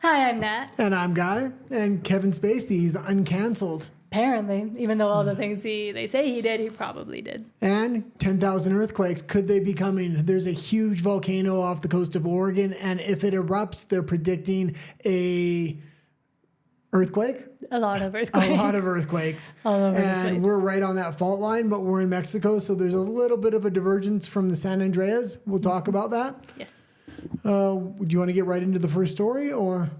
Hi, I'm Nat. And I'm Guy. And Kevin Spacey, he's uncancelled. Apparently, even though all the things they say he did, he probably did. And 10,000 earthquakes. Could they be coming? There's a huge volcano off the coast of Oregon, and if it erupts, they're predicting a earthquake. A lot of earthquakes. A lot of earthquakes. All over the and place. we're right on that fault line, but we're in Mexico, so there's a little bit of a divergence from the San Andreas. We'll talk about that. Yes. Do you want to get right into the first story, or?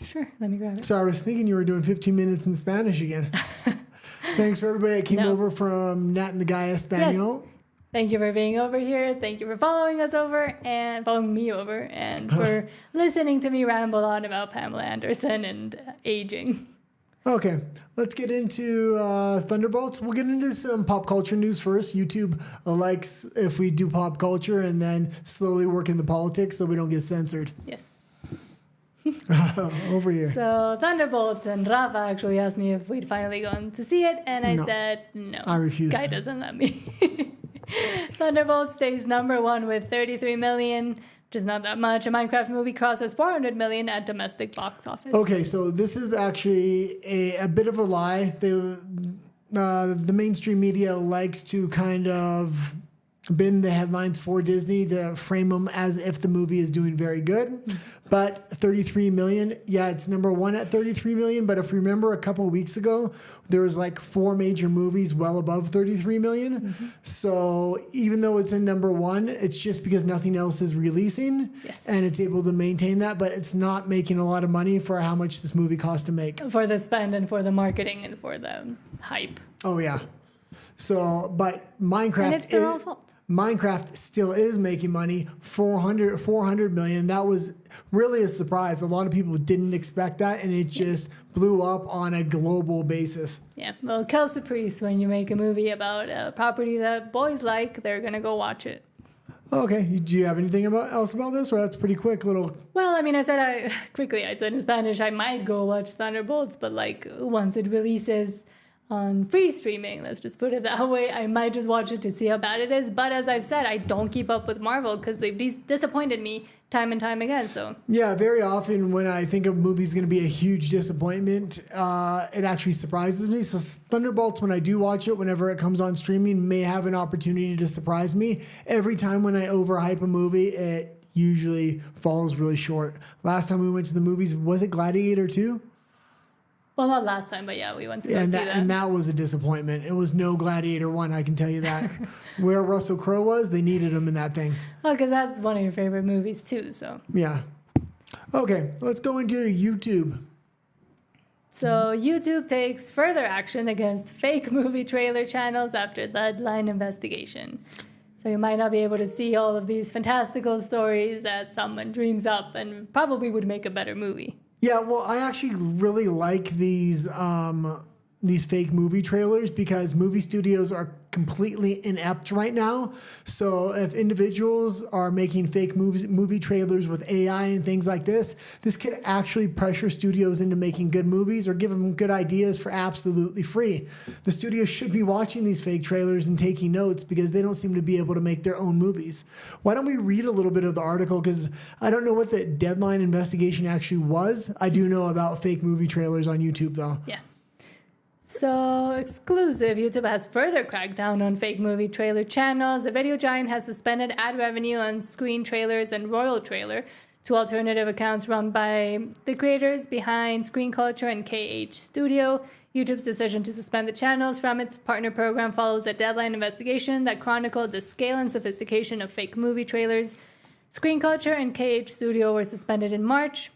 Sure, let me grab it. So I was thinking you were doing 15 minutes in Spanish again. Thanks for everybody that came over from Nat and the Guy Espanol. Yes. Thank you for being over here. Thank you for following us over and following me over and for listening to me ramble on about Pamela Anderson and aging. Okay, let's get into Thunderbolts. We'll get into some pop culture news first. YouTube likes if we do pop culture and then slowly work in the politics so we don't get censored. Yes. Over here. So Thunderbolts, and Rafa actually asked me if we'd finally gone to see it, and I said no. I refuse. Guy doesn't let me. Thunderbolts stays number one with 33 million, which is not that much. A Minecraft movie crosses 400 million at domestic box office. Okay, so this is actually a bit of a lie. The mainstream media likes to kind of bend the headlines for Disney to frame them as if the movie is doing very good. But 33 million, yeah, it's number one at 33 million. But if you remember a couple of weeks ago, there was like 4 major movies well above 33 million. So even though it's in number one, it's just because nothing else is releasing. Yes. And it's able to maintain that, but it's not making a lot of money for how much this movie cost to make. For the spend and for the marketing and for the hype. Oh, yeah. So, but Minecraft... And it's their own fault. Minecraft still is making money, 400 million. That was really a surprise. A lot of people didn't expect that, and it just blew up on a global basis. Yeah, well, Kelsey Priest, when you make a movie about a property that boys like, they're going to go watch it. Okay, do you have anything else about this, or that's pretty quick little... Well, I mean, I said in Spanish, I might go watch Thunderbolts, but like once it releases on free streaming, let's just put it that way, I might just watch it to see how bad it is. But as I've said, I don't keep up with Marvel because they've disappointed me time and time again. So yeah, very often when I think a movie's going to be a huge disappointment, it actually surprises me. So Thunderbolts, when I do watch it, whenever it comes on streaming, may have an opportunity to surprise me. Every time when I overhype a movie, it usually falls really short. Last time we went to the movies, was it Gladiator 2? Well, not last time, but yeah, we went to go see that. And that was a disappointment. It was no Gladiator 1, I can tell you that. Where Russell Crowe was, they needed him in that thing. Well, because that's one of your favorite movies, too, so. Yeah. Okay, let's go into YouTube. So YouTube takes further action against fake movie trailer channels after Deadline investigation. So you might not be able to see all of these fantastical stories that someone dreams up and probably would make a better movie. Yeah, well, I actually really like these fake movie trailers because movie studios are completely inept right now. So if individuals are making fake movie trailers with AI and things like this could actually pressure studios into making good movies or give them good ideas for absolutely free. The studios should be watching these fake trailers and taking notes because they don't seem to be able to make their own movies. Why don't we read a little bit of the article? Because I don't know what the Deadline investigation actually was. I do know about fake movie trailers on YouTube, though. Yeah. So, exclusive, YouTube has further cracked down on fake movie trailer channels. The video giant has suspended ad revenue on Screen Trailers and Royal Trailer, two alternative accounts run by the creators behind Screen Culture and KH Studio. YouTube's decision to suspend the channels from its partner program follows a Deadline investigation that chronicled the scale and sophistication of fake movie trailers. Screen Culture and KH Studio were suspended in March.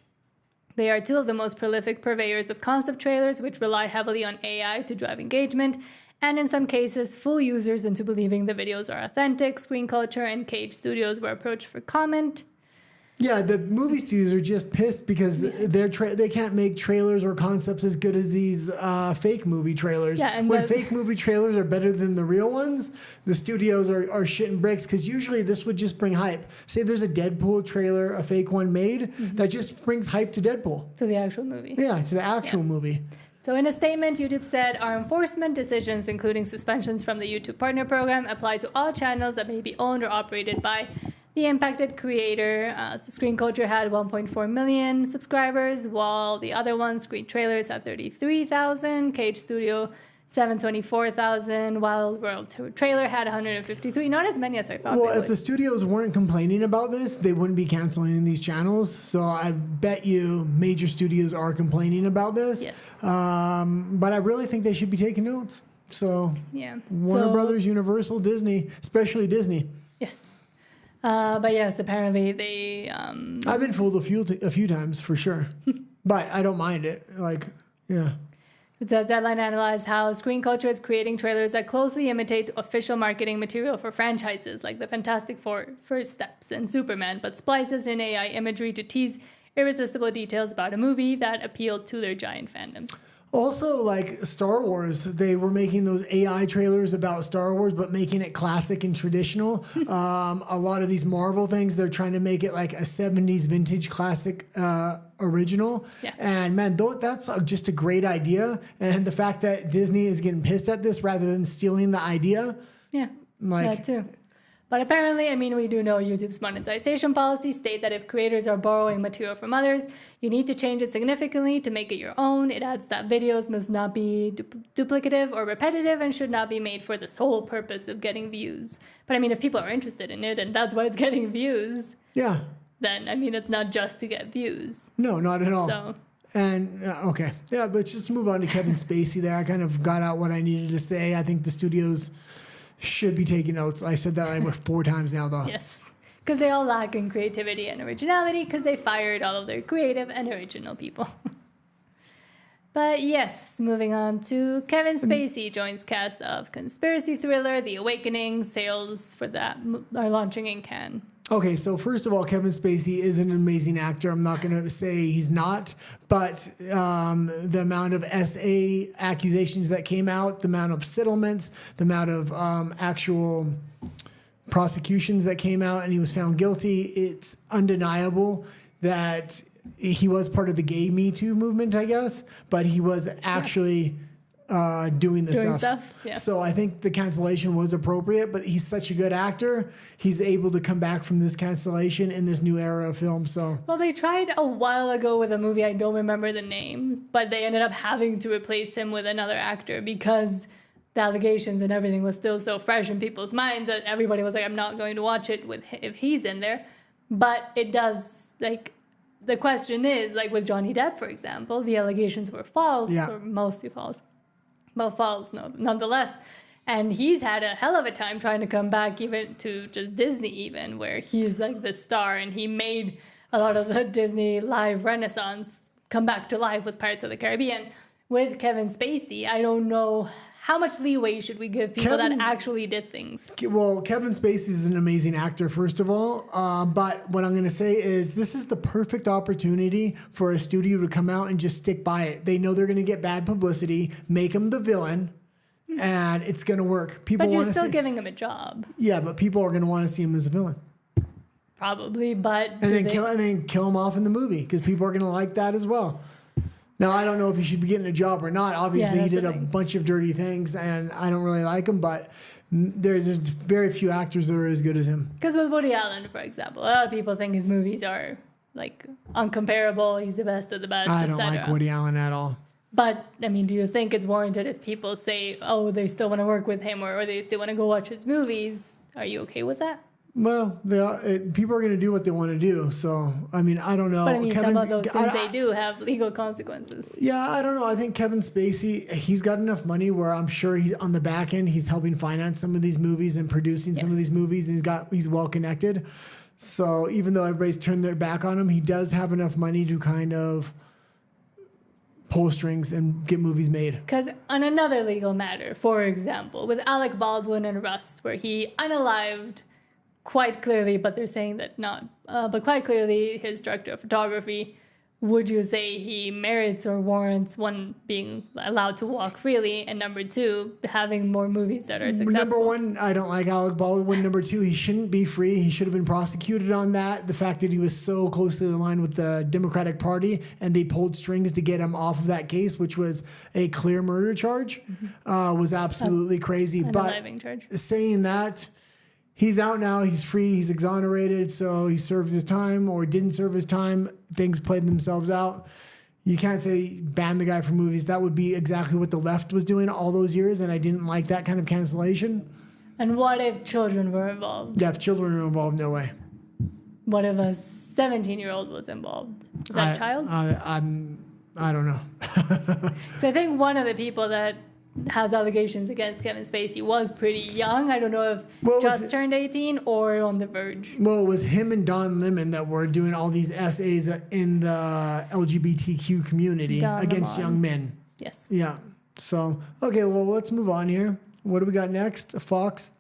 They are two of the most prolific purveyors of concept trailers, which rely heavily on AI to drive engagement, and in some cases, fool users into believing the videos are authentic. Screen Culture and KH Studios were approached for comment. Yeah, the movie studios are just pissed because they can't make trailers or concepts as good as these fake movie trailers. Yeah, and when fake movie trailers are better than the real ones, the studios are shitting bricks because usually this would just bring hype. Say there's a Deadpool trailer, a fake one made, that just brings hype to Deadpool. To the actual movie. Yeah, to the actual movie. So in a statement, YouTube said, our enforcement decisions, including suspensions from the YouTube Partner Program, apply to all channels that may be owned or operated by The impacted creator, so Screen Culture had 1.4 million subscribers, while the other one, Screen Trailers, had 33,000, Cage Studio 724,000, while World Trailer had 153. Not as many as I thought. Well, if the studios weren't complaining about this, they wouldn't be canceling these channels. So I bet you major studios are complaining about this. Yes. But I really think they should be taking notes. So yeah, Warner Brothers, Universal, Disney, especially Disney. Yes. But yes, apparently they. I've been fooled a few times for sure, but I don't mind it. Like, yeah. It says Deadline analyzed how Screen Culture is creating trailers that closely imitate official marketing material for franchises like The Fantastic Four, First Steps, and Superman, but splices in AI imagery to tease irresistible details about a movie that appealed to their giant fandoms. Also, like Star Wars, they were making those AI trailers about Star Wars, but making it classic and traditional. A lot of these Marvel things, they're trying to make it like a 70s vintage classic original. Yeah. And man, that's just a great idea. And the fact that Disney is getting pissed at this rather than stealing the idea. Yeah, that too. But apparently, I mean, we do know YouTube's monetization policies state that if creators are borrowing material from others, you need to change it significantly to make it your own. It adds that videos must not be duplicative or repetitive and should not be made for the sole purpose of getting views. But I mean, if people are interested in it and that's why it's getting views, yeah, then I mean, it's not just to get views. No, not at all. So. And okay, yeah, let's just move on to Kevin Spacey there. I kind of got out what I needed to say. I think the studios should be taking notes. I said that like 4 times now, though. Yes, because they all lack in creativity and originality because they fired all of their creative and original people. But yes, moving on to Kevin Spacey joins cast of conspiracy thriller The Awakening. Sales for that are launching in Cannes. Okay, so first of all, Kevin Spacey is an amazing actor. I'm not going to say he's not, but the amount of SA accusations that came out, the amount of settlements, the amount of actual prosecutions that came out, and he was found guilty, it's undeniable that he was part of the gay Me Too movement, I guess, but he was actually... doing stuff. Yeah. So I think the cancellation was appropriate, but he's such a good actor. He's able to come back from this cancellation in this new era of film. So well, they tried a while ago with a movie, I don't remember the name, but they ended up having to replace him with another actor because the allegations and everything was still so fresh in people's minds that everybody was like, I'm not going to watch it if he's in there. But it does, like, the question is, like with Johnny Depp, for example, the allegations were false, or mostly false. Well, false, no, nonetheless. And he's had a hell of a time trying to come back even to just Disney even, where he's like the star and he made a lot of the Disney live renaissance come back to life with Pirates of the Caribbean. With Kevin Spacey, I don't know how much leeway should we give people that actually did things? Well, Kevin Spacey is an amazing actor, first of all. But what I'm going to say is this is the perfect opportunity for a studio to come out and just stick by it. They know they're going to get bad publicity, make him the villain, and it's going to work. People but you're still giving him a job. Yeah, but people are going to want to see him as a villain. Probably, but... And then kill him off in the movie, because people are going to like that as well. Now, I don't know if he should be getting a job or not. Obviously, he did a bunch of dirty things, and I don't really like him, but there's just very few actors that are as good as him. Because with Woody Allen, for example, a lot of people think his movies are, like, uncomparable. He's the best of the best, I don't like Woody Allen at all. But, I mean, do you think it's warranted if people say, oh, they still want to work with him or they still want to go watch his movies? Are you okay with that? Well, people are going to do what they want to do. So, I mean, I don't know. But I mean, some of those things they do have legal consequences. Yeah, I don't know. I think Kevin Spacey, he's got enough money where I'm sure he's on the back end. He's helping finance some of these movies and producing some of these movies. And he's well connected. So even though everybody's turned their back on him, he does have enough money to kind of pull strings and get movies made. Because on another legal matter, for example, with Alec Baldwin and Rust, where he unalived quite clearly, but they're saying that not, but quite clearly his director of photography, would you say he merits or warrants, one, being allowed to walk freely, and number two, having more movies that are successful? Number one, I don't like Alec Baldwin. Number two, he shouldn't be free. He should have been prosecuted on that. The fact that he was so closely aligned with the Democratic Party and they pulled strings to get him off of that case, which was a clear murder charge, was absolutely crazy. But charge. Saying that, He's out now. He's free. He's exonerated. So he served his time or didn't serve his time. Things played themselves out. You can't say ban the guy from movies. That would be exactly what the left was doing all those years, and I didn't like that kind of cancellation. And what if children were involved? Yeah, if children are involved, no way. What if a 17-year-old was involved? Is that a child? I don't know. So I think one of the people that has allegations against Kevin Spacey was pretty young. I don't know if just turned 18 or on the verge. Well, it was him and Don Lemon that were doing all these essays in the LGBTQ community against young men. Yes. Yeah. So, okay, well, let's move on here. What do we got next? Fox?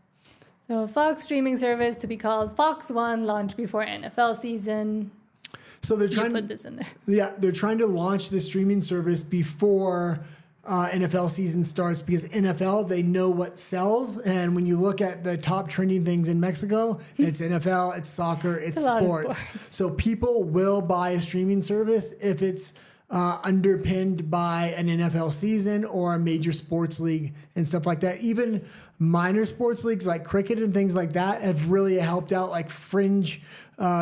So Fox streaming service to be called Fox One launched before NFL season. So they're trying to put this in there. Yeah, they're trying to launch the streaming service before NFL season starts because NFL, they know what sells. And when you look at the top trending things in Mexico, it's NFL, it's soccer, it's sports. So people will buy a streaming service if it's underpinned by an NFL season or a major sports league and stuff like that. Even minor sports leagues like cricket and things like that have really helped out, like fringe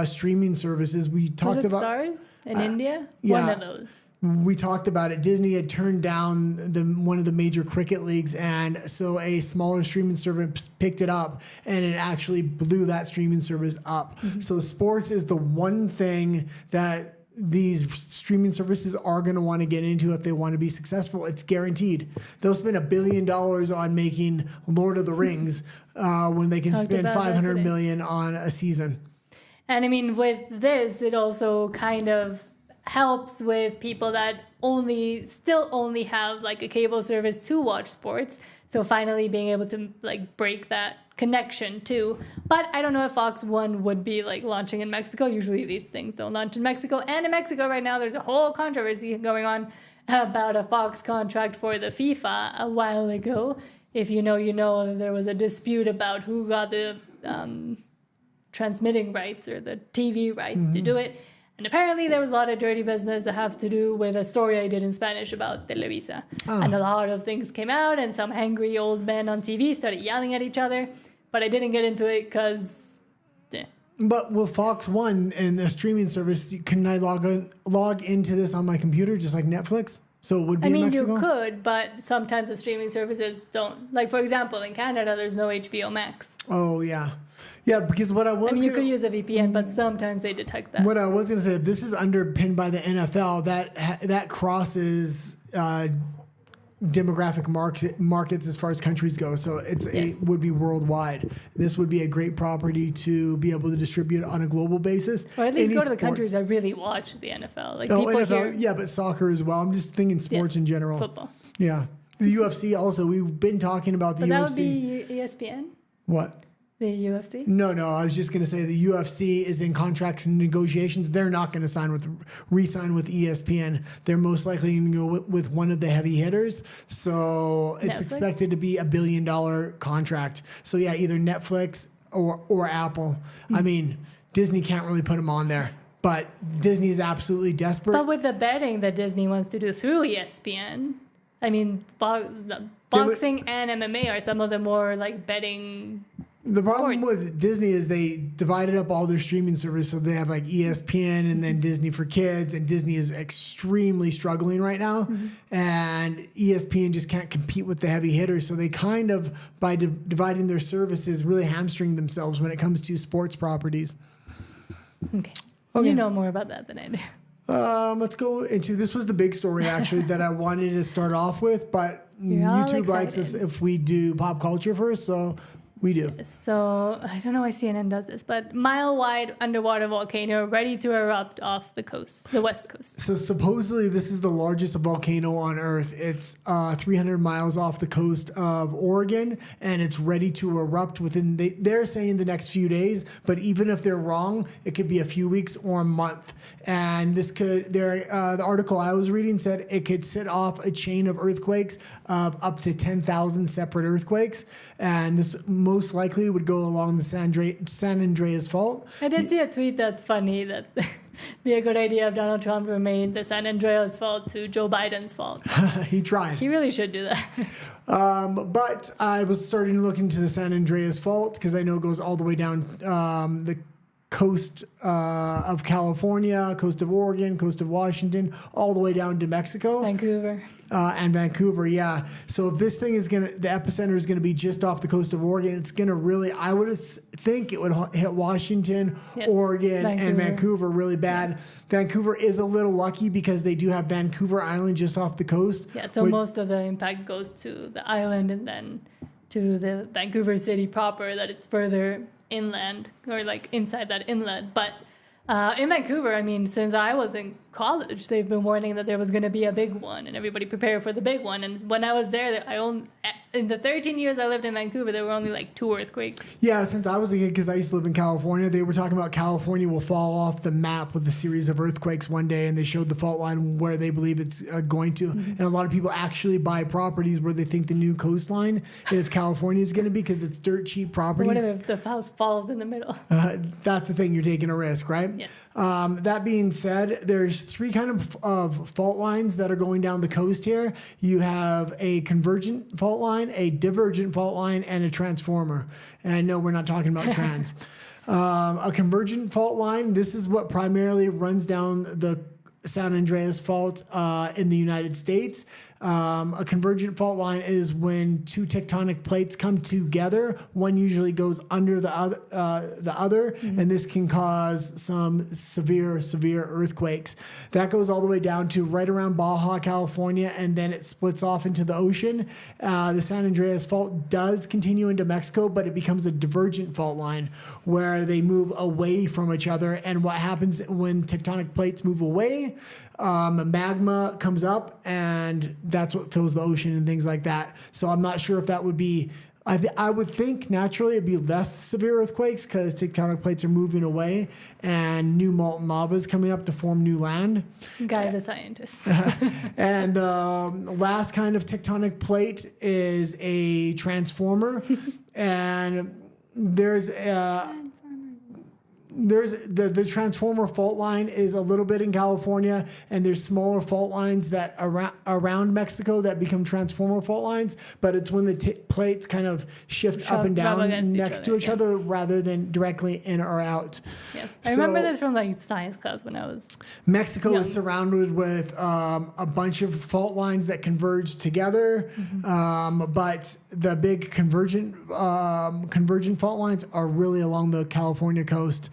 streaming services. We talked about Stars in India. Yeah, one of those. We talked about it. Disney had turned down one of the major cricket leagues, and so a smaller streaming service picked it up, and it actually blew that streaming service up. Mm-hmm. So sports is the one thing that these streaming services are going to want to get into if they want to be successful. It's guaranteed. They'll spend $1 billion on making Lord of the Rings when they can spend $500 million on a season. And I mean, with this, it also kind of helps with people that still only have like a cable service to watch sports. So finally being able to like break that connection too. But I don't know if Fox One would be like launching in Mexico. Usually these things don't launch in Mexico. And in Mexico right now, there's a whole controversy going on about a Fox contract for the FIFA a while ago. If you know, there was a dispute about who got the transmitting rights or the TV rights to do it. And apparently there was a lot of dirty business that have to do with a story I did in Spanish about Televisa. And a lot of things came out, and some angry old men on TV started yelling at each other. But I didn't get into it because... But with Fox One and the streaming service, can I log into this on my computer just like Netflix? So it would be in Mexico? You could, but sometimes the streaming services don't. Like, for example, in Canada, there's no HBO Max. Oh, yeah. Yeah, because what I was you could use a VPN, but sometimes they detect that. What I was going to say, if this is underpinned by the NFL, that crosses demographic markets as far as countries go. So it would be worldwide. This would be a great property to be able to distribute on a global basis. Or at least go to the countries that really watch the NFL. Like people NFL, here. Yeah, but soccer as well. I'm just thinking sports in general. Football. Yeah. The UFC also. We've been talking about the UFC. That would be ESPN? What? The UFC? No. I was just going to say the UFC is in contracts and negotiations. They're not going to re-sign with ESPN. They're most likely going to go with one of the heavy hitters. So it's expected to be $1 billion contract. So yeah, either Netflix or Apple. Mm-hmm. I mean, Disney can't really put them on there. But Disney is absolutely desperate. But with the betting that Disney wants to do through ESPN, I mean, boxing and MMA are some of the more like betting. The problem with Disney is they divided up all their streaming service, so they have like ESPN and then Disney for Kids, and Disney is extremely struggling right now, and ESPN just can't compete with the heavy hitters, so they kind of, by dividing their services, really hamstring themselves when it comes to sports properties. Okay. You know more about that than I do. Let's go into, this was the big story actually that I wanted to start off with, but YouTube likes us if we do pop culture first, so we do. So, I don't know why CNN does this, but mile-wide underwater volcano ready to erupt off the coast, the west coast. So, supposedly, this is the largest volcano on Earth. It's 300 miles off the coast of Oregon, and it's ready to erupt within, they're saying the next few days, but even if they're wrong, it could be a few weeks or a month. And this could, the article I was reading said it could set off a chain of earthquakes of up to 10,000 separate earthquakes. And this most likely would go along the San Andreas Fault. I did see a tweet that's funny that Be a good idea if Donald Trump remained the San Andreas fault to Joe Biden's fault. He tried. He really should do that. But I was starting to look into the San Andreas Fault because I know it goes all the way down the coast of California, coast of Oregon, coast of Washington, all the way down to Mexico. Vancouver. And Vancouver, yeah. So if this thing is the epicenter is going to be just off the coast of Oregon, it's going to really, I would think it would hit Washington, Yes, Oregon, and Vancouver really bad. Vancouver is a little lucky because they do have Vancouver Island just off the coast. Yeah, so most of the impact goes to the island and then to the Vancouver city proper that is further inland or like inside that inlet. But in Vancouver, I mean, since I was in college, they've been warning that there was going to be a big one and everybody prepared for the big one. And when I was there, in the 13 years I lived in Vancouver, there were only like 2 earthquakes. Yeah, since I was a kid, because I used to live in California, they were talking about California will fall off the map with a series of earthquakes one day, and they showed the fault line where they believe it's going to. Mm-hmm. And a lot of people actually buy properties where they think the new coastline, if California is going to be, because it's dirt cheap properties. What if the house falls in the middle? That's the thing, you're taking a risk, right? Yes. That being said, there's 3 kind of fault lines that are going down the coast here. You have a convergent fault line, a divergent fault line, and a transformer. And I know we're not talking about trans. A convergent fault line, this is what primarily runs down the San Andreas Fault in the United States. A convergent fault line is when 2 tectonic plates come together. One usually goes under the other, mm-hmm. and this can cause some severe earthquakes. That goes all the way down to right around Baja, California, and then it splits off into the ocean. The San Andreas Fault does continue into Mexico, but it becomes a divergent fault line where they move away from each other. And what happens when tectonic plates move away? Magma comes up, and that's what fills the ocean and things like that. So I'm not sure if that would be. I would think naturally it'd be less severe earthquakes because tectonic plates are moving away and new molten lava is coming up to form new land. Guy the scientist. And the last kind of tectonic plate is a transformer, and there's the transformer fault line is a little bit in California, and there's smaller fault lines that around Mexico that become transformer fault lines, but it's when the plates kind of shift up and down next to each other rather than directly in or out. Yeah. I remember this from like science class when I was Mexico young. is surrounded with a bunch of fault lines that converge together, mm-hmm. But the big convergent fault lines are really along the California coast.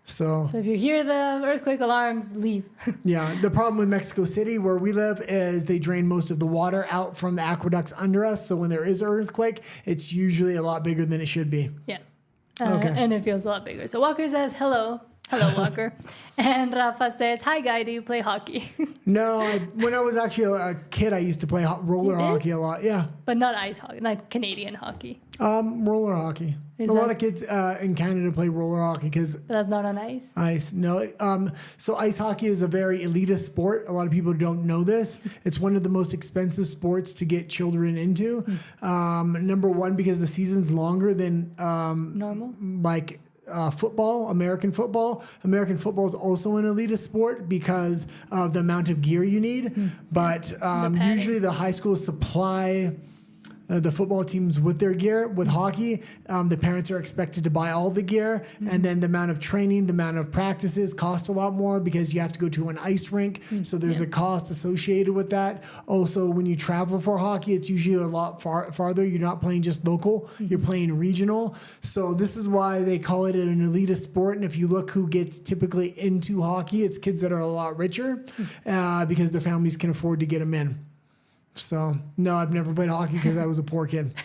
So if you hear the earthquake alarms, leave. Yeah, the problem with Mexico City, where we live, is they drain most of the water out from the aqueducts under us. So when there is an earthquake, it's usually a lot bigger than it should be. Yeah. Okay. And it feels a lot bigger. So Walker says, hello. Hello, Walker. And Rafa says, hi, Guy, do you play hockey? No, when I was actually a kid, I used to play roller hockey a lot. Yeah. But not ice hockey, like Canadian hockey. Roller hockey. A lot of kids in Canada play roller hockey because that's not on ice. Ice, no. So ice hockey is a very elitist sport. A lot of people don't know this. It's one of the most expensive sports to get children into. Number one, because the season's longer than normal. Like football, American football. American football is also an elitist sport because of the amount of gear you need. But usually the high schools supply the football teams with their gear. With hockey, the parents are expected to buy all the gear, and then the amount of training, the amount of practices cost a lot more because you have to go to an ice rink. So there's a cost associated with that. Also, when you travel for hockey, it's usually a lot farther. You're not playing just local, you're playing regional. So this is why they call it an elitist sport. And if you look who gets typically into hockey, it's kids that are a lot richer because their families can afford to get them in. So, no, I've never played hockey because I was a poor kid.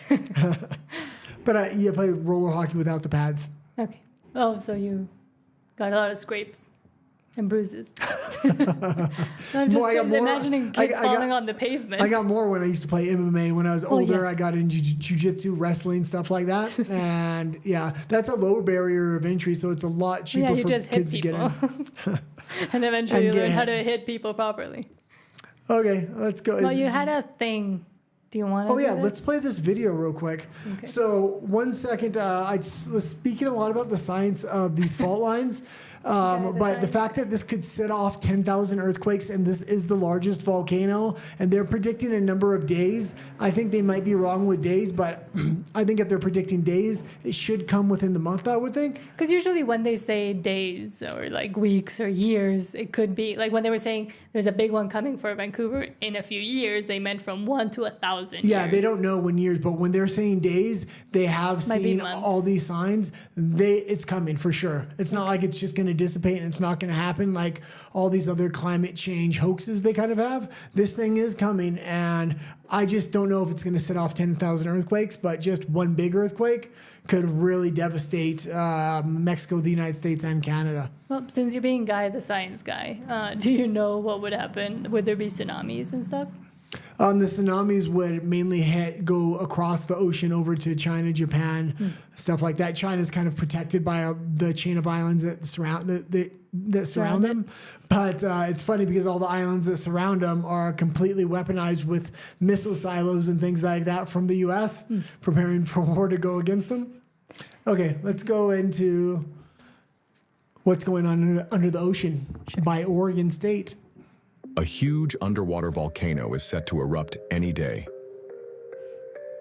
But you play roller hockey without the pads. Okay. Oh, so you got a lot of scrapes and bruises. I'm just imagining kids falling on the pavement. I got more when I used to play MMA. When I was older, yes. I got into jiu-jitsu, wrestling, stuff like that. And, yeah, that's a low barrier of entry, so it's a lot cheaper for kids to get in. And eventually you learn how to hit people properly. Okay, let's go. Well, you had a thing. Do you want to? Oh, yeah, let's play this video real quick. Okay. So, 1 second. I was speaking a lot about the science of these fault lines. But the fact that this could set off 10,000 earthquakes, and this is the largest volcano, and they're predicting a number of days. I think they might be wrong with days, but I think if they're predicting days, it should come within the month, I would think. Because usually when they say days or like weeks or years, it could be like when they were saying there's a big one coming for Vancouver in a few years, they meant from 1 to 1,000 Yeah, years. they don't know when years, but when they're saying days, they have Might be seen months. all these signs. It's coming for sure. It's not like it's just going to dissipate and it's not going to happen like all these other climate change hoaxes they kind of have. This thing is coming, and I just don't know if it's going to set off 10,000 earthquakes, but just one big earthquake could really devastate Mexico, the United States, and Canada. Well, since you're being Guy, the science guy, do you know what would happen? Would there be tsunamis and stuff? The tsunamis would mainly go across the ocean over to China, Japan, stuff like that. China's kind of protected by the chain of islands that surround that surround them. But it's funny because all the islands that surround them are completely weaponized with missile silos and things like that from the U.S., preparing for war to go against them. Okay, let's go into what's going on under the ocean by Oregon State. A huge underwater volcano is set to erupt any day.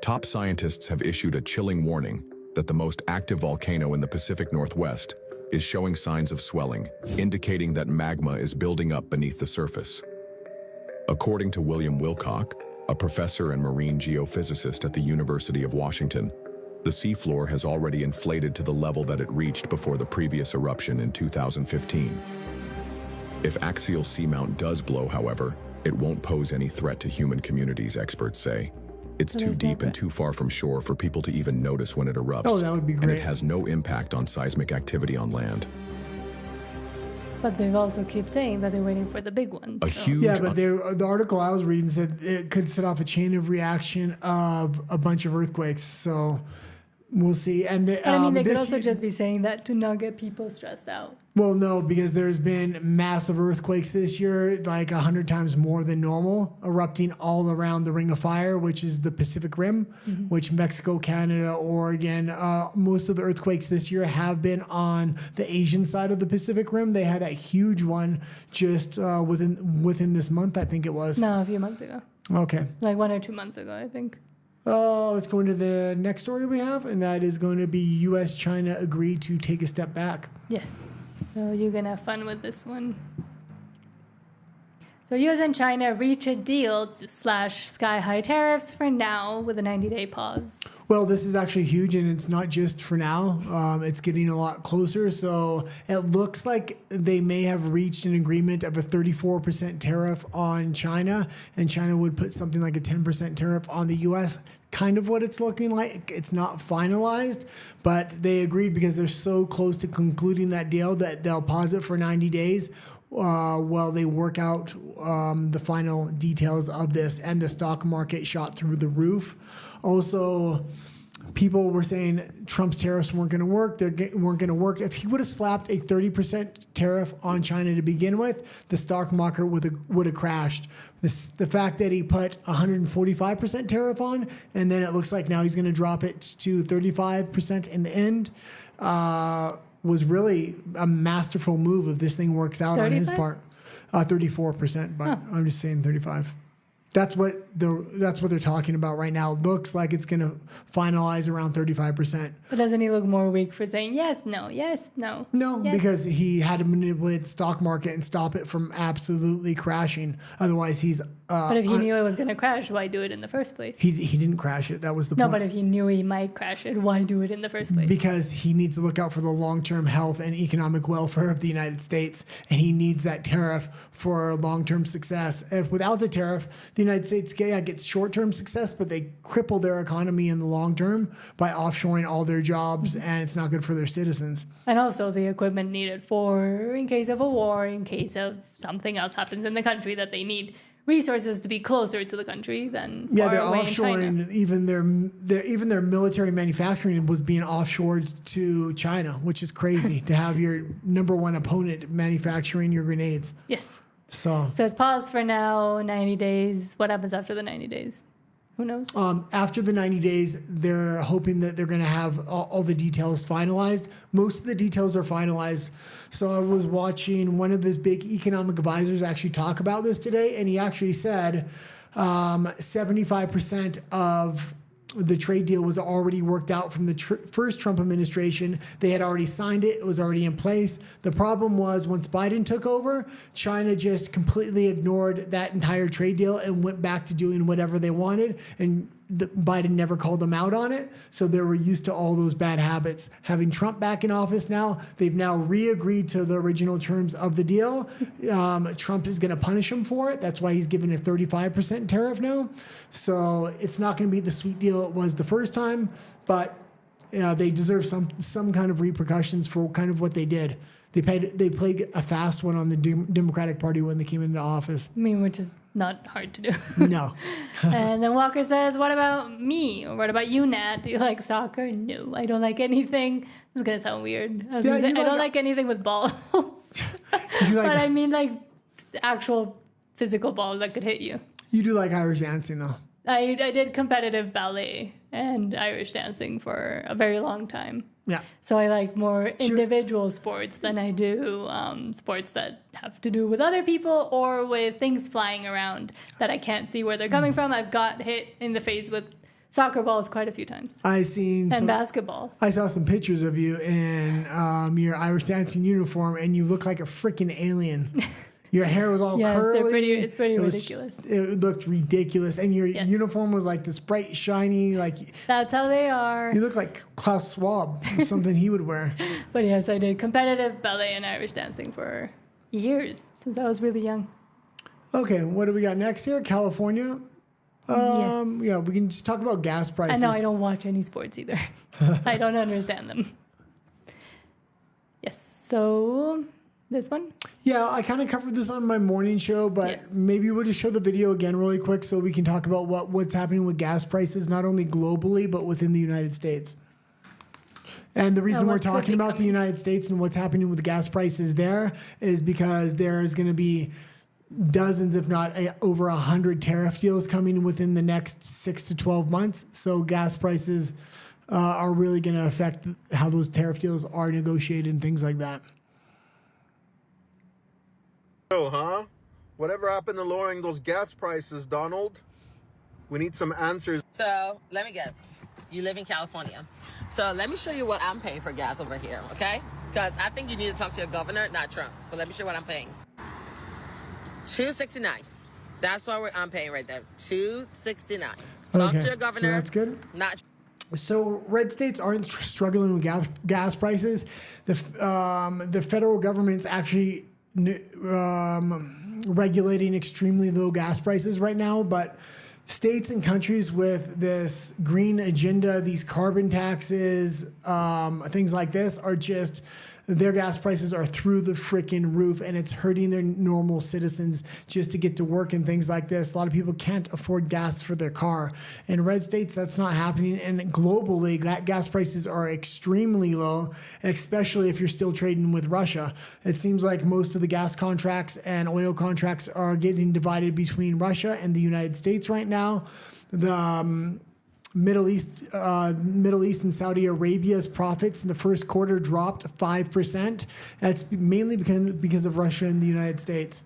Top scientists have issued a chilling warning that the most active volcano in the Pacific Northwest is showing signs of swelling, indicating that magma is building up beneath the surface. According to William Wilcock, a professor and marine geophysicist at the University of Washington, the seafloor has already inflated to the level that it reached before the previous eruption in 2015. If axial seamount does blow, however, it won't pose any threat to human communities, experts say. It's too deep and too far from shore for people to even notice when it erupts. Oh, that would be great. And it has no impact on seismic activity on land. But they've also keep saying that they're waiting for the big one. Yeah, but the article I was reading said it could set off a chain of reaction of a bunch of earthquakes. So we'll see. And I mean, they could also just be saying that to not get people stressed out. Well, no, because there's been massive earthquakes this year, like 100 times more than normal, erupting all around the Ring of Fire, which is the Pacific Rim, which Mexico, Canada, Oregon, most of the earthquakes this year have been on the Asian side of the Pacific Rim. They had that huge one just within this month, I think it was. No, a few months ago. Okay. Like 1 or 2 months ago, I think. Let's go into the next story we have, and that is going to be U.S.-China agree to take a step back. Yes. So you're going to have fun with this one. So U.S. and China reach a deal to slash sky-high tariffs for now with a 90-day pause. Well, this is actually huge, and it's not just for now. It's getting a lot closer. So it looks like they may have reached an agreement of a 34% tariff on China, and China would put something like a 10% tariff on the U.S., kind of what it's looking like. It's not finalized, but they agreed because they're so close to concluding that deal that they'll pause it for 90 days while they work out the final details of this. And the stock market shot through the roof. Also, people were saying Trump's tariffs weren't going to work. They weren't going to work. If he would have slapped a 30% tariff on China to begin with, the stock market would have crashed. The fact that he put 145% tariff on, and then it looks like now he's going to drop it to 35% in the end, was really a masterful move if this thing works out 35? On his part. 34%, but I'm just saying 35. That's what they're talking about right now. It looks like it's going to finalize around 35%. But doesn't he look more weak for saying yes, no, yes, no? No, yes. Because he had to manipulate the stock market and stop it from absolutely crashing. Otherwise, he's... but if he knew it was going to crash, why do it in the first place? He didn't crash it. That was the point. No, but if he knew he might crash it, why do it in the first place? Because he needs to look out for the long-term health and economic welfare of the United States, and he needs that tariff for long-term success. If without the tariff, the United States gets short-term success, but they cripple their economy in the long term by offshoring all their jobs, and it's not good for their citizens. And also the equipment needed for in case of a war, in case of something else happens in the country that they need resources to be closer to the country than they're far away offshoring. in China. Even their military manufacturing was being offshored to China, which is crazy to have your number one opponent manufacturing your grenades. Yes. So it's paused for now, 90 days. What happens after the 90 days? Who knows? After the 90 days, they're hoping that they're going to have all the details finalized. Most of the details are finalized. So I was watching one of his big economic advisors actually talk about this today, and he actually said 75% of the trade deal was already worked out from the first Trump administration. They had already signed it. It was already in place. The problem was once Biden took over, China just completely ignored that entire trade deal and went back to doing whatever they wanted. And Biden never called them out on it. So they were used to all those bad habits. Having Trump back in office now, they've now re-agreed to the original terms of the deal. Trump is going to punish him for it. That's why he's given a 35% tariff now. So it's not going to be the sweet deal it was the first time, but they deserve some kind of repercussions for kind of what they did. They played a fast one on the Democratic Party when they came into office. I mean, which is not hard to do. No. And then Walker says, what about me? Or what about you, Nat? Do you like soccer? No, I don't like anything. This is going to sound weird. I don't like anything with balls. But I mean like actual physical balls that could hit you. You do like Irish dancing, though. I did competitive ballet and Irish dancing for a very long time. Yeah. So I like more individual sports than I do sports that have to do with other people or with things flying around that I can't see where they're coming from. I've got hit in the face with soccer balls quite a few times. And basketballs. I saw some pictures of you in your Irish dancing uniform, and you look like a freaking alien. Your hair was all curly. It's pretty ridiculous. It looked ridiculous. And your uniform was like this bright, shiny, like... That's how they are. You look like Klaus Schwab, something he would wear. But yes, I did competitive ballet and Irish dancing for years, since I was really young. Okay, what do we got next here? California? Yes. Yeah, we can just talk about gas prices. I know, I don't watch any sports either. I don't understand them. Yes, so... This one? Yeah, I kind of covered this on my morning show, but maybe we'll just show the video again really quick so we can talk about what's happening with gas prices, not only globally, but within the United States. And the reason we're talking about the United States and what's happening with the gas prices there is because there's going to be dozens, if not over 100 tariff deals coming within the next 6 to 12 months. So gas prices are really going to affect how those tariff deals are negotiated and things like that. So, huh? Whatever happened to lowering those gas prices, Donald? We need some answers. So, let me guess. You live in California. So, let me show you what I'm paying for gas over here, okay? Because I think you need to talk to your governor, not Trump. But let me show you what I'm paying. $2.69. That's what I'm paying right there. $2.69. Talk to your governor. So that's good. Not. So red states aren't struggling with gas prices. The federal government's actually regulating extremely low gas prices right now, but states and countries with this green agenda, these carbon taxes, things like this are just, their gas prices are through the freaking roof, and it's hurting their normal citizens just to get to work and things like this. A lot of people can't afford gas for their car. In red states, that's not happening. And globally, gas prices are extremely low, especially if you're still trading with Russia. It seems like most of the gas contracts and oil contracts are getting divided between Russia and the United States right now. The Middle East and Saudi Arabia's profits in the first quarter dropped 5%. That's mainly because of Russia and the United States.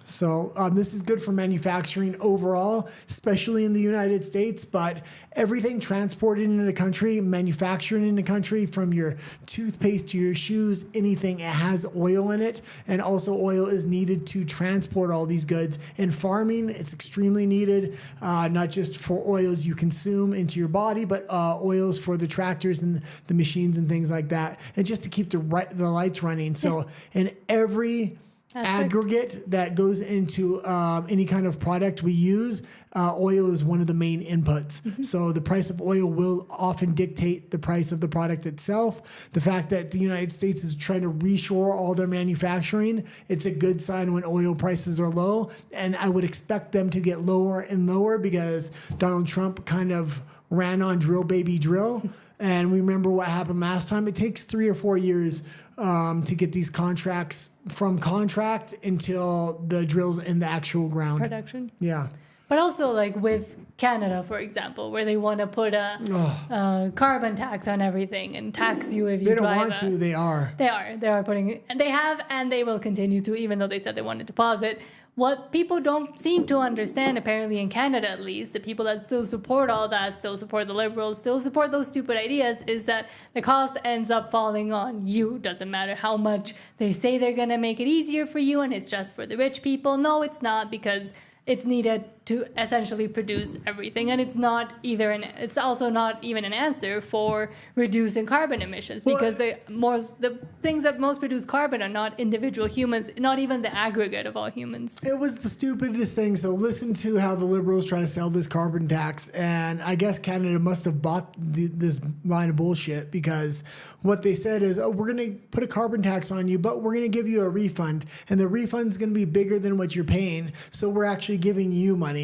So this is good for manufacturing overall, especially in the United States, but everything transported in the country, manufactured in the country, from your toothpaste to your shoes, anything, it has oil in it. And also oil is needed to transport all these goods. In farming, it's extremely needed, not just for oils you consume into your body, but oils for the tractors and the machines and things like that. And just to keep the lights running. So in every aggregate that goes into any kind of product we use, oil is one of the main inputs. Mm-hmm. So the price of oil will often dictate the price of the product itself. The fact that the United States is trying to reshore all their manufacturing, it's a good sign when oil prices are low. And I would expect them to get lower and lower because Donald Trump kind of ran on drill, baby, drill. And we remember what happened last time. It takes 3 or 4 years to get these contracts from contract until the drill's in the actual ground. Production. Yeah. But also, like with Canada, for example, where they want to put a carbon tax on everything and tax you if you They don't drive want to. They are. They are putting, and they have, and they will continue to, even though they said they wanted to pause it. What people don't seem to understand, apparently in Canada at least, the people that still support all that, still support the Liberals, still support those stupid ideas, is that the cost ends up falling on you. Doesn't matter how much they say they're going to make it easier for you and it's just for the rich people. No, it's not, because it's needed to essentially produce everything, and it's also not even an answer for reducing carbon emissions, because the things that most produce carbon are not individual humans, not even the aggregate of all humans. It was the stupidest thing. So listen to how the Liberals try to sell this carbon tax, and I guess Canada must have bought this line of bullshit, because what they said is, oh, we're going to put a carbon tax on you, but we're going to give you a refund, and the refund's going to be bigger than what you're paying, so we're actually giving you money.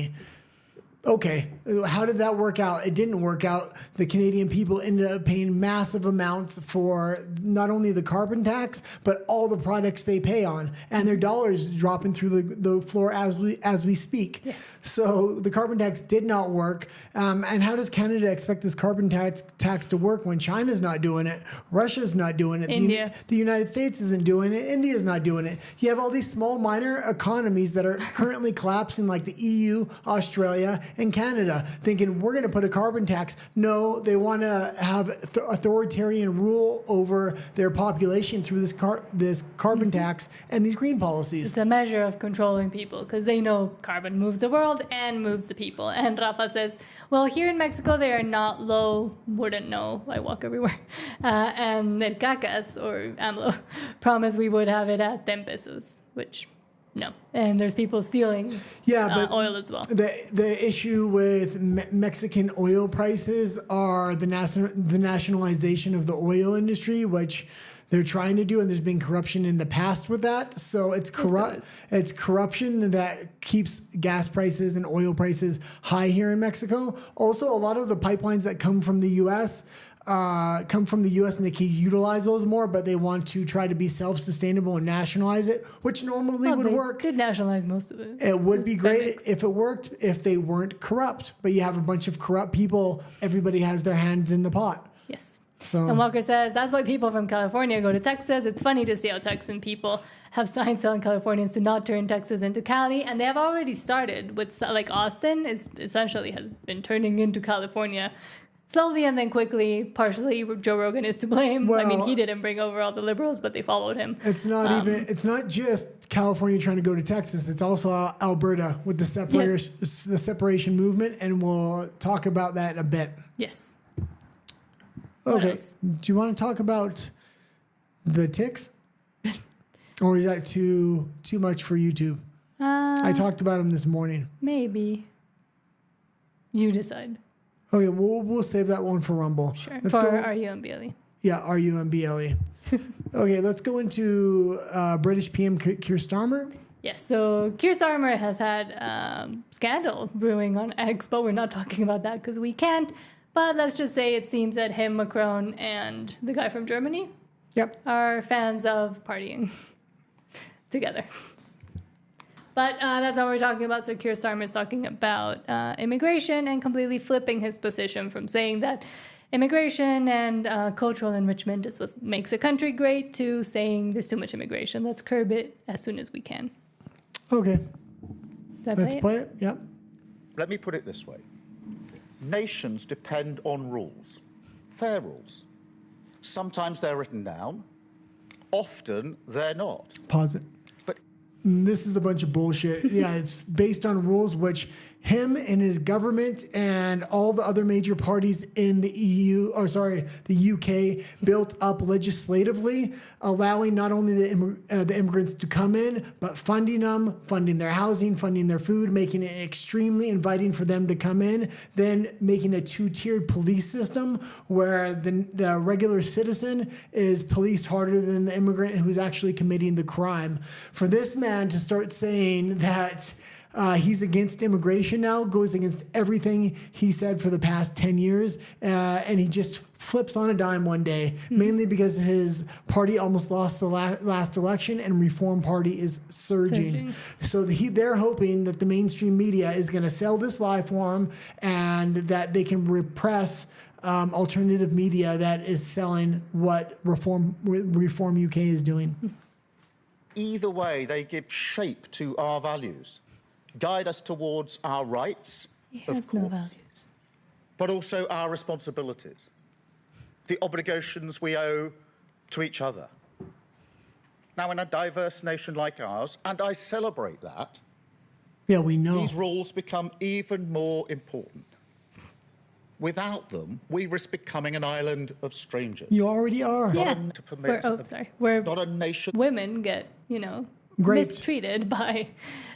Okay, how did that work out? It didn't work out. The Canadian people ended up paying massive amounts for not only the carbon tax, but all the products they pay on, and their dollars dropping through the floor as we speak. Yes. So the carbon tax did not work. And how does Canada expect this carbon tax to work when China's not doing it, Russia's not doing it, India. The United States isn't doing it, India's not doing it. You have all these small minor economies that are currently collapsing, like the EU, Australia, and Canada, thinking we're going to put a carbon tax. No, they want to have authoritarian rule over their population through this carbon tax and these green policies. It's a measure of controlling people, because they know carbon moves the world and moves the people. And Rafa says, well, here in Mexico, they are not low. Wouldn't know. I walk everywhere. And El Cacas, or AMLO, promised we would have it at 10 pesos, which... no. And there's people stealing oil as well. The issue with Mexican oil prices are the nationalization of the oil industry, which they're trying to do, and there's been corruption in the past with that. So it's corrupt. It's corruption that keeps gas prices and oil prices high here in Mexico. Also, a lot of the pipelines that come from the U.S. And they can utilize those more, but they want to try to be self-sustainable and nationalize it, which normally would work. Did nationalize most of it. It would be great if it worked, if they weren't corrupt. But you have a bunch of corrupt people. Everybody has their hands in the pot. Yes. So, and Walker says, that's why people from California go to Texas. It's funny to see how Texan people have signs telling Californians to not turn Texas into Cali. And they have already started with, like, Austin has been turning into California slowly and then quickly. Partially Joe Rogan is to blame. Well, I mean, he didn't bring over all the liberals, but they followed him. It's not just California trying to go to Texas. It's also Alberta with the separation movement, and we'll talk about that in a bit. Yes. Okay. Do you want to talk about the ticks? Or is that too much for YouTube? I talked about them this morning. Maybe. You decide. Okay, we'll save that one for Rumble. Sure. RU and BLE. Yeah, RU and BLE. Okay, let's go into British PM Keir Starmer. Yes, so Keir Starmer has had scandal brewing on X, but we're not talking about that because we can't. But let's just say it seems that him, Macron, and the guy from Germany are fans of partying together. But that's not what we're talking about. So Keir Starmer is talking about immigration and completely flipping his position from saying that immigration and cultural enrichment is what makes a country great to saying there's too much immigration. Let's curb it as soon as we can. Okay. Let's play it. Yep. Let me put it this way. Nations depend on rules, fair rules. Sometimes they're written down. Often they're not. Pause it. This is a bunch of bullshit. Yeah, it's based on rules which him and his government and all the other major parties in the the UK built up legislatively, allowing not only the immigrants to come in, but funding them, funding their housing, funding their food, making it extremely inviting for them to come in, then making a two-tiered police system where the regular citizen is policed harder than the immigrant who's actually committing the crime. For this man to start saying that He's against immigration now, goes against everything he said for the past 10 years, and he just flips on a dime one day, mainly because his party almost lost the last election, and Reform Party is surging. So they're hoping that the mainstream media is going to sell this lie for him, and that they can repress alternative media that is selling what Reform UK is doing. Either way, they give shape to our values, guide us towards our rights, He has no values. but also our responsibilities, the obligations we owe to each other. Now, in a diverse nation like ours, and I celebrate that, Yeah, we know. these rules become even more important. Without them, we risk becoming an island of strangers. You already are. Yeah. To permit Where not a nation. women get, Raped. mistreated by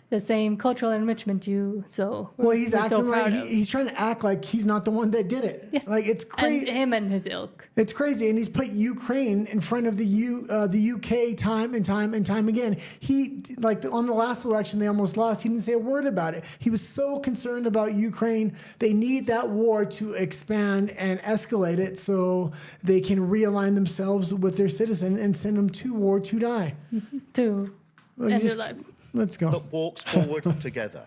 the same cultural enrichment Well, he's we're acting so like proud of. he's trying to act like he's not the one that did it. Yes. Like it's And crazy. him and his ilk. It's crazy, and he's put Ukraine in front of the UK time and time and time again. He on the last election they almost lost. He didn't say a word about it. He was so concerned about Ukraine. They need that war to expand and escalate it so they can realign themselves with their citizen and send them to war to die. To Like, end their just- lives. Let's go. That walks forward together.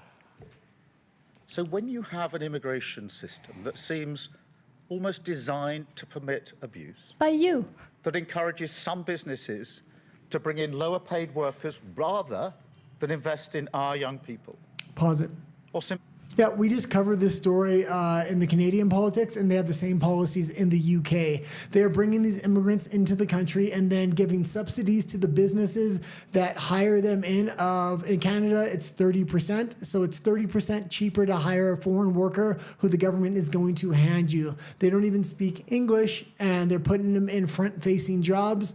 So when you have an immigration system that seems almost designed to permit abuse, By you. that encourages some businesses to bring in lower paid workers rather than invest in our young people, Pause it. or simply Yeah, we just covered this story in the Canadian politics, and they have the same policies in the UK. They're bringing these immigrants into the country and then giving subsidies to the businesses that hire them in. In Canada, it's 30%. So it's 30% cheaper to hire a foreign worker who the government is going to hand you. They don't even speak English, and they're putting them in front-facing jobs,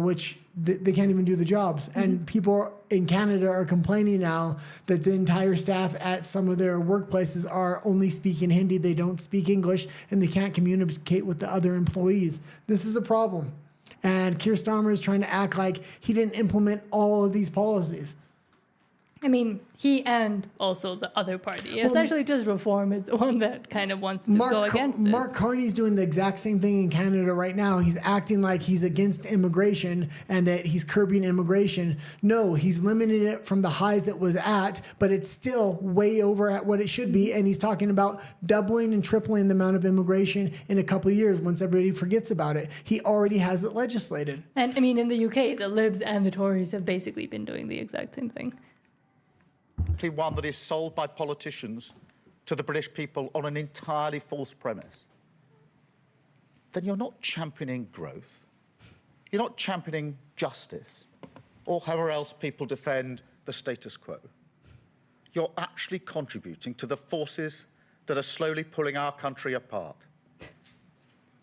which they can't even do the jobs. And people in Canada are complaining now that the entire staff at some of their workplaces are only speaking Hindi. They don't speak English, and they can't communicate with the other employees. This is a problem. And Keir Starmer is trying to act like he didn't implement all of these policies. I mean, he and also the other party. Essentially, just Reform is the one that kind of wants to go against this. Mark Carney's doing the exact same thing in Canada right now. He's acting like he's against immigration and that he's curbing immigration. No, he's limiting it from the highs it was at, but it's still way over at what it should be. And he's talking about doubling and tripling the amount of immigration in a couple of years once everybody forgets about it. He already has it legislated. And I mean, in the UK, the Libs and the Tories have basically been doing the exact same thing. one that is sold by politicians to the British people on an entirely false premise, then you're not championing growth, you're not championing justice, or however else people defend the status quo. You're actually contributing to the forces that are slowly pulling our country apart.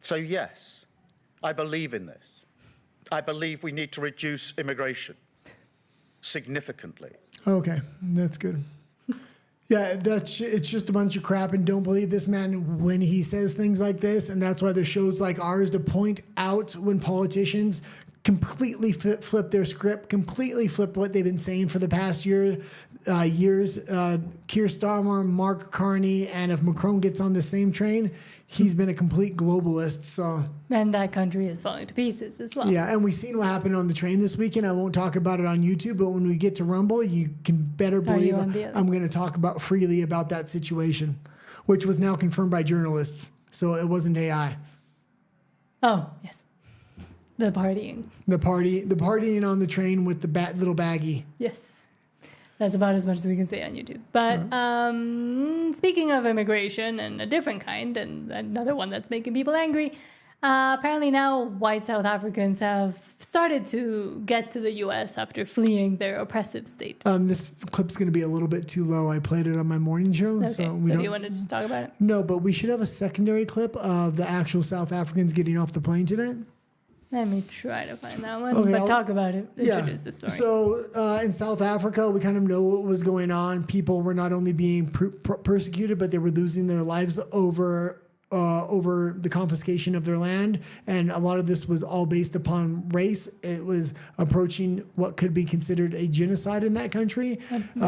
So yes, I believe in this. I believe we need to reduce immigration significantly. Okay, that's good. Yeah, it's just a bunch of crap, and don't believe this man when he says things like this. And that's why there's shows like ours to point out when politicians completely flip their script, completely flip what they've been saying for the past years. Keir Starmer, Mark Carney, and if Macron gets on the same train, he's been a complete globalist. So, and that country is falling to pieces as well. Yeah, and we've seen what happened on the train this weekend. I won't talk about it on YouTube, but when we get to Rumble, you can better believe I'm going to talk about freely about that situation, which was now confirmed by journalists. So it wasn't AI. Oh, yes. The partying. The partying on the train with the little baggie. Yes. That's about as much as we can say on YouTube. But speaking of immigration and a different kind, and another one that's making people angry, apparently now white South Africans have started to get to the U.S. after fleeing their oppressive state. This clip's going to be a little bit too low. I played it on my morning show. Okay, So you wanted to just talk about it? No, but we should have a secondary clip of the actual South Africans getting off the plane today. Let me try to find that one, Okay, but talk about it. Introduce the story. So in South Africa, we kind of know what was going on. People were not only being persecuted, but they were losing their lives over over the confiscation of their land, and a lot of this was all based upon race. It was approaching what could be considered a genocide in that country,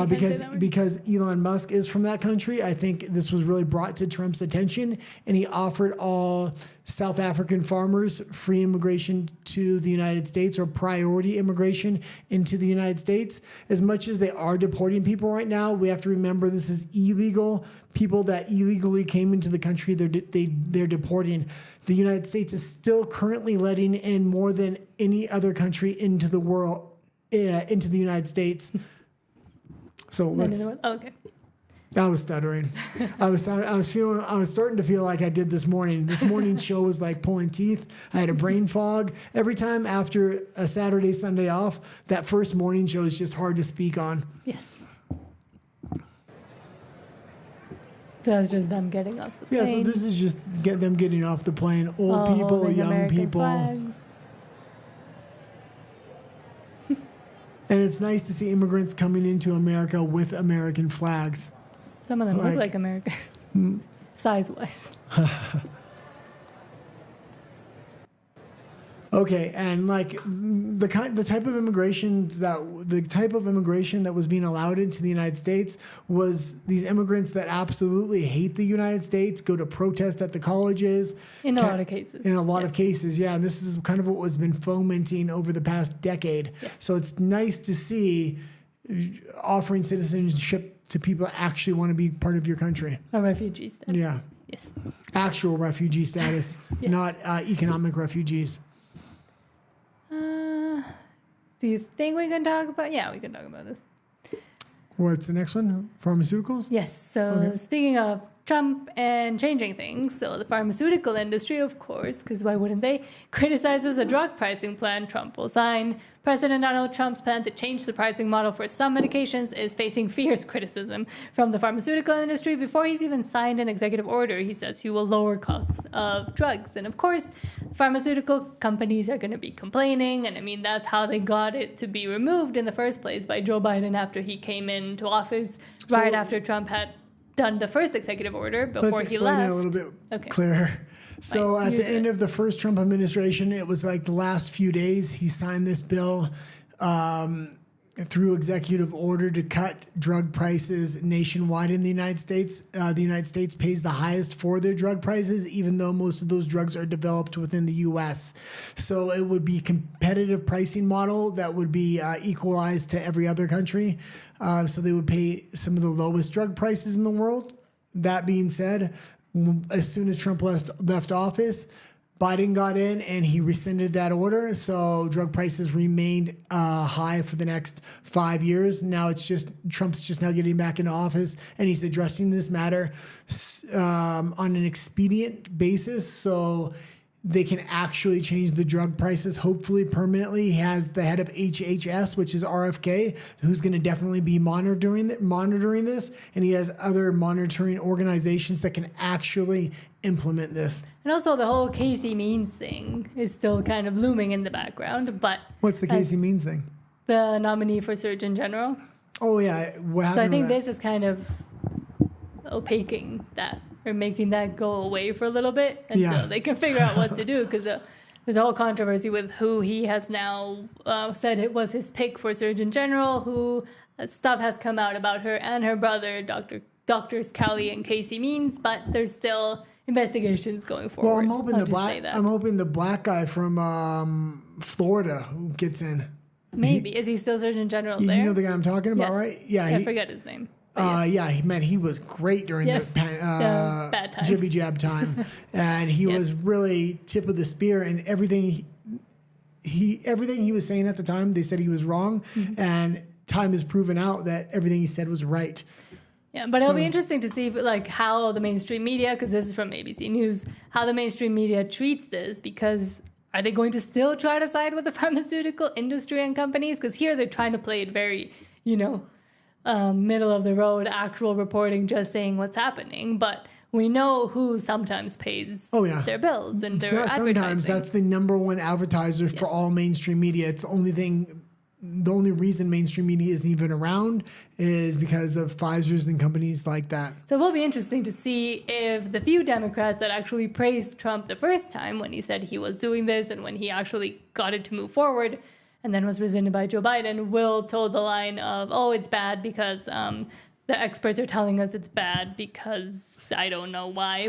because Elon Musk is from that country. I think this was really brought to Trump's attention, and he offered all South African farmers free immigration to the United States, or priority immigration into the United States. As much as they are deporting people right now, we have to remember this is illegal. People that illegally came into the country, they're deporting. The United States is still currently letting in more than any other country into the world, into the United States. So let's. Okay. I was stuttering. I was starting to feel like I did this morning. This morning's show was like pulling teeth. I had a brain fog. Every time after a Saturday, Sunday off, that first morning show is just hard to speak on. Yes. So it's just them getting off the plane. Yeah, so this is just them getting off the plane. Old people, young American people. Flags. And it's nice to see immigrants coming into America with American flags. Some of them look like American, size-wise. Okay, and like the type of immigration that was being allowed into the United States was these immigrants that absolutely hate the United States, go to protest at the colleges. In a lot of cases. In a lot of cases, yeah. And this is kind of what was been fomenting over the past decade. Yes. So it's nice to see offering citizenship to people that actually want to be part of your country. A refugee status. Yeah. Yes. Actual refugee status, Yes. not economic refugees. Do you think we can talk about? Yeah, we can talk about this. What's the next one? Pharmaceuticals? Yes. So speaking of Trump and changing things, so the pharmaceutical industry, of course, because why wouldn't they, criticizes a drug pricing plan Trump will sign. President Donald Trump's plan to change the pricing model for some medications is facing fierce criticism from the pharmaceutical industry. Before he's even signed an executive order, he says he will lower costs of drugs. And of course, pharmaceutical companies are going to be complaining. And I mean, that's how they got it to be removed in the first place by Joe Biden after he came into office, right after Trump had done the first executive order before he left. Let's explain it a little bit clearer. So at the end of the first Trump administration, it was like the last few days, he signed this bill through executive order to cut drug prices nationwide in the United States. The United States pays the highest for their drug prices, even though most of those drugs are developed within the U.S. So it would be a competitive pricing model that would be equalized to every other country. So they would pay some of the lowest drug prices in the world. That being said, as soon as Trump left office, Biden got in and he rescinded that order. So drug prices remained high for the next 5 years. Now it's just Trump's just now getting back into office and he's addressing this matter on an expedient basis. So they can actually change the drug prices, hopefully permanently. He has the head of HHS, which is RFK, who's going to definitely be monitoring this. And he has other monitoring organizations that can actually implement this. And also the whole Casey Means thing is still kind of looming in the background. But what's the Casey Means thing? The nominee for Surgeon General. Oh, yeah. What happened? So I think this is kind of opaquing that, or making that go away for a little bit until they can figure out what to do, because there's a whole controversy with who he has now said it was his pick for Surgeon General, who stuff has come out about her and her brother, Doctors Cowley and Casey Means, but there's still investigations going forward. Well, I'm hoping the black guy from Florida who gets in. Maybe. Is he still Surgeon General there? You know the guy I'm talking about, right? Yeah. I forget his name. He was great during the bad times. jibby jab time, and he was really tip of the spear. And everything he was saying at the time, they said he was wrong, and time has proven out that everything he said was right. Yeah, but it'll be interesting to see how the mainstream media, because this is from ABC News, how the mainstream media treats this, because are they going to still try to side with the pharmaceutical industry and companies? Because here they're trying to play it very, middle of the road, actual reporting, just saying what's happening. But we know who sometimes pays their bills and their advertising. Sometimes that's the number one advertiser for all mainstream media. It's the only thing the only reason mainstream media isn't even around is because of Pfizer's and companies like that. So it will be interesting to see if the few Democrats that actually praised Trump the first time when he said he was doing this and when he actually got it to move forward and then was rescinded by Joe Biden will toe the line of, oh, it's bad because the experts are telling us it's bad because I don't know why,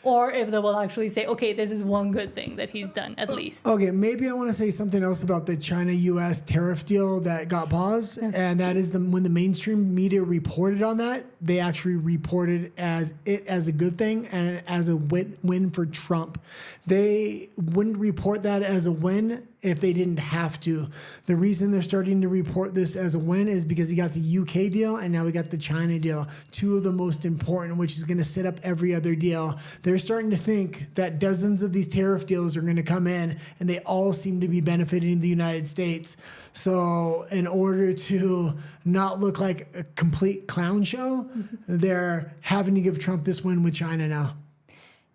or if they will actually say, okay, this is one good thing that he's done at least. Okay, maybe I want to say something else about the China-U.S. tariff deal that got paused, and that is when the mainstream media reported on that, they actually reported as a good thing and as a win for Trump. They wouldn't report that as a win if they didn't have to. The reason they're starting to report this as a win is because he got the UK deal and now we got the China deal, two of the most important, which is going to set up every other deal. They're starting to think that dozens of these tariff deals are going to come in and they all seem to be benefiting the United States. So in order to not look like a complete clown show, they're having to give Trump this win with China now.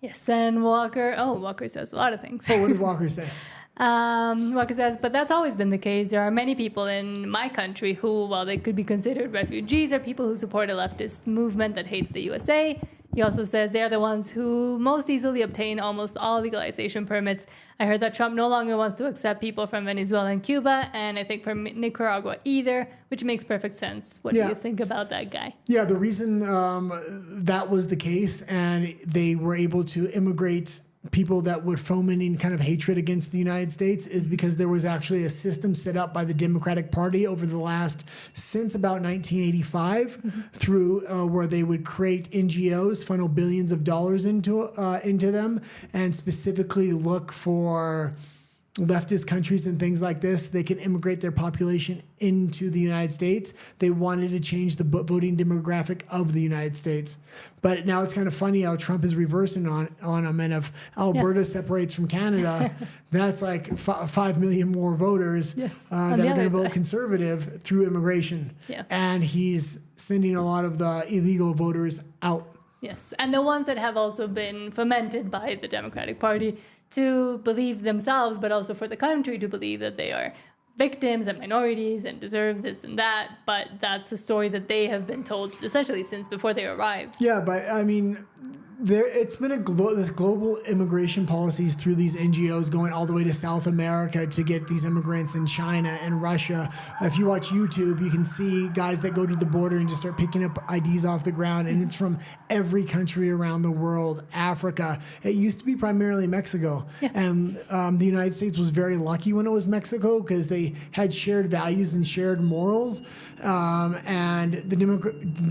Yes, and Walker says a lot of things. Oh, what did Walker say? Walker says, but that's always been the case. There are many people in my country who, while they could be considered refugees, are people who support a leftist movement that hates the USA. He also says they are the ones who most easily obtain almost all legalization permits. I heard that Trump no longer wants to accept people from Venezuela and Cuba, and I think from Nicaragua either, which makes perfect sense. What do you think about that guy? Yeah, the reason that was the case and they were able to immigrate people that would foment kind of hatred against the United States is because there was actually a system set up by the Democratic Party over the since about 1985 through where they would create NGOs, funnel billions of dollars into them, and specifically look for leftist countries and things like this. They can immigrate their population into the United States. They wanted to change the voting demographic of the United States. But now it's kind of funny how Trump is reversing on them. And if Alberta separates from Canada, that's like 5 million more voters that are going to vote conservative through immigration. Yeah. And he's sending a lot of the illegal voters out. Yes, and the ones that have also been fomented by the Democratic Party to believe themselves, but also for the country to believe that they are victims and minorities and deserve this and that. But that's a story that they have been told essentially since before they arrived. Yeah, but I mean, it's been this global immigration policies through these NGOs going all the way to South America to get these immigrants in China and Russia. If you watch YouTube, you can see guys that go to the border and just start picking up IDs off the ground, and it's from every country around the world, Africa. It used to be primarily Mexico, and the United States was very lucky when it was Mexico because they had shared values and shared morals, and the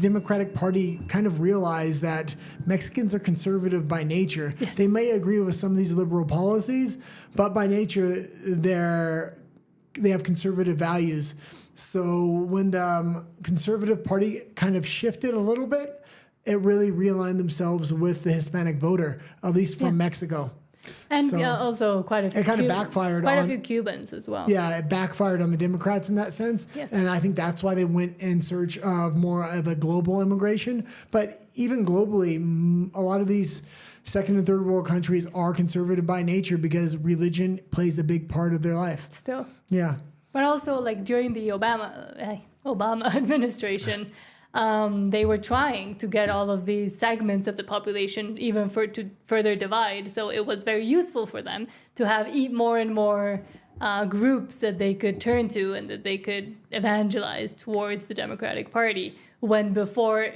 Democratic Party kind of realized that Mexicans are conservative by nature. Yes. They may agree with some of these liberal policies, but by nature, they have conservative values. So when the Conservative Party kind of shifted a little bit, it really realigned themselves with the Hispanic voter, at least from Mexico. And also quite a few. It kind of backfired quite a few Cubans as well. Yeah, it backfired on the Democrats in that sense. Yes. And I think that's why they went in search of more of a global immigration. But even globally, a lot of these second and third world countries are conservative by nature because religion plays a big part of their life. Still. Yeah. But also, like during the Obama administration, they were trying to get all of these segments of the population even to further divide. So it was very useful for them to have more and more groups that they could turn to and that they could evangelize towards the Democratic Party, when before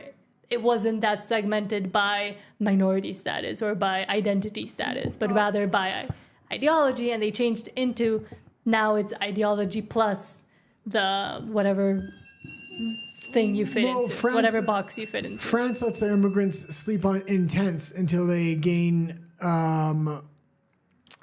it wasn't that segmented by minority status or by identity status, but rather by ideology. And they changed into, now it's ideology plus the whatever thing you fit into, whatever box you fit into. France lets their immigrants sleep in tents until they gain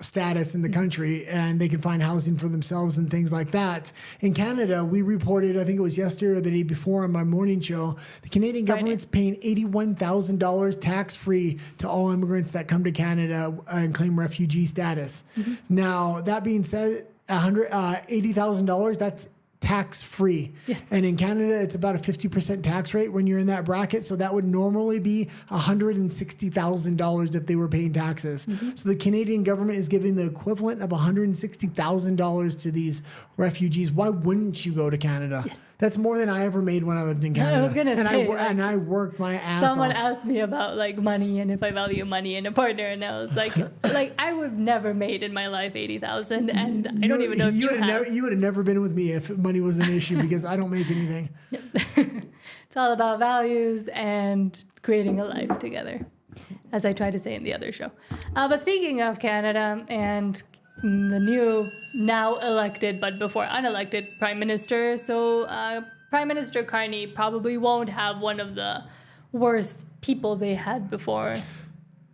status in the country and they can find housing for themselves and things like that. In Canada, we reported, I think it was yesterday or the day before on my morning show, the Canadian government's paying $81,000 tax-free to all immigrants that come to Canada and claim refugee status. Now, that being said, $80,000, that's tax-free. Yes. And in Canada, it's about a 50% tax rate when you're in that bracket. So that would normally be $160,000 if they were paying taxes. So the Canadian government is giving the equivalent of $160,000 to these refugees. Why wouldn't you go to Canada? Yes. That's more than I ever made when I lived in Canada. I was gonna say, and I worked my ass someone off. asked me about like money and if I value money in a partner, and I was like I would never made in my life 80,000, and I don't even know if you have. You would have never been with me if money was an issue because I don't make anything. It's all about values and creating a life together, as I tried to say in the other show. But speaking of Canada and the new, now elected, but before unelected Prime Minister, so Prime Minister Carney probably won't have one of the worst people they had before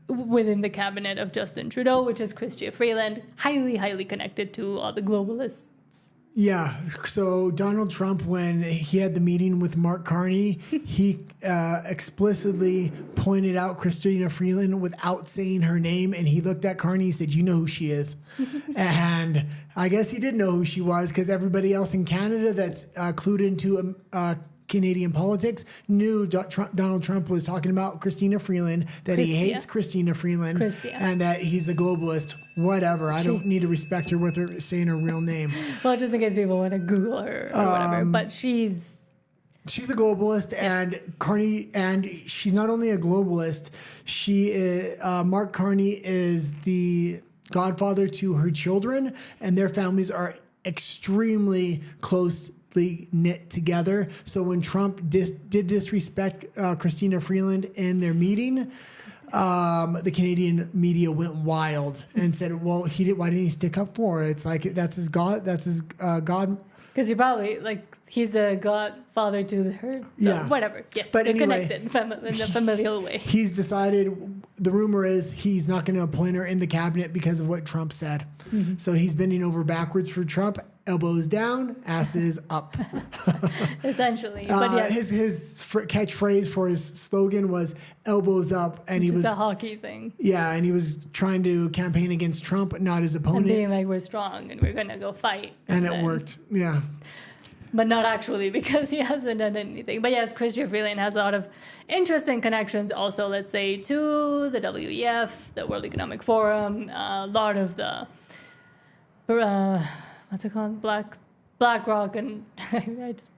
within the cabinet of Justin Trudeau, which is Chrystia Freeland, highly, highly connected to all the globalists. Yeah. So Donald Trump, when he had the meeting with Mark Carney, he explicitly pointed out Chrystia Freeland without saying her name. And he looked at Carney and said, "You know who she is." And I guess he did know who she was because everybody else in Canada that's clued into Canadian politics knew Donald Trump was talking about Christina Freeland, that he hates Christina Freeland, and that he's a globalist. Whatever. I don't need to respect her with her saying her real name. Well, just in case people want to Google her or whatever. But she's a globalist, and Carney, and she's not only a globalist. She is, Mark Carney is the godfather to her children, and their families are extremely closely knit together. So when Trump did disrespect Christina Freeland in their meeting, the Canadian media went wild and said, "Well, why didn't he stick up for her? It's like that's his God. That's his God." Because he probably he's a godfather to her. Yeah. Whatever. Yes. But anyway, connected in the familial way. He's decided. The rumor is he's not going to appoint her in the cabinet because of what Trump said. So he's bending over backwards for Trump. Elbows down, asses up. Essentially. But yes. His catchphrase for his slogan was elbows up. And he was a hockey thing. Yeah, and he was trying to campaign against Trump, not his opponent. And being like, we're strong and we're going to go fight. And it worked, yeah. But not actually, because he hasn't done anything. But yes, Chrystia Freeland has a lot of interesting connections also, let's say, to the WEF, the World Economic Forum, a lot of the... what's it called? BlackRock, and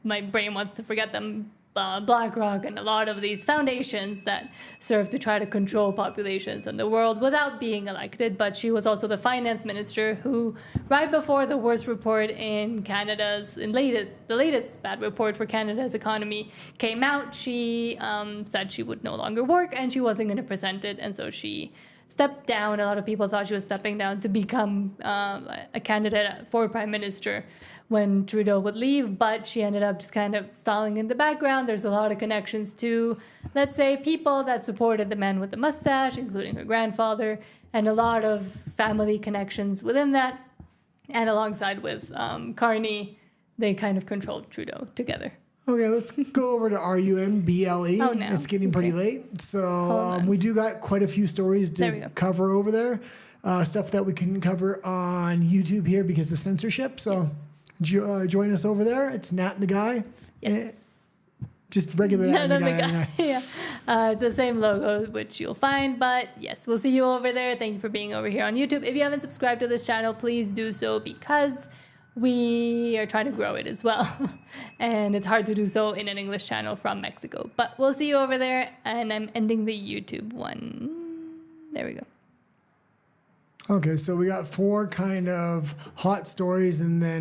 my brain wants to forget them. BlackRock and a lot of these foundations that serve to try to control populations in the world without being elected. But she was also the finance minister who, right before the worst report in the latest bad report for Canada's economy came out, she said she would no longer work and she wasn't going to present it, and so she stepped down. A lot of people thought she was stepping down to become a candidate for prime minister when Trudeau would leave, but she ended up just kind of stalling in the background. There's a lot of connections to, let's say, people that supported the man with the mustache, including her grandfather, and a lot of family connections within that. And alongside with Carney, they kind of controlled Trudeau together. Okay, let's go over to RUMBLE. Oh, no. It's getting pretty late. So we do got quite a few stories to cover over there. Stuff that we couldn't cover on YouTube here because of censorship. So join us over there. It's Nat and the Guy. Yes. Just regular Nat and the Guy. Yeah. It's the same logo, which you'll find. But yes, we'll see you over there. Thank you for being over here on YouTube. If you haven't subscribed to this channel, please do so because we are trying to grow it as well. And it's hard to do so in an English channel from Mexico. But we'll see you over there. And I'm ending the YouTube one. There we go. Okay, so we got 4 kind of hot stories and then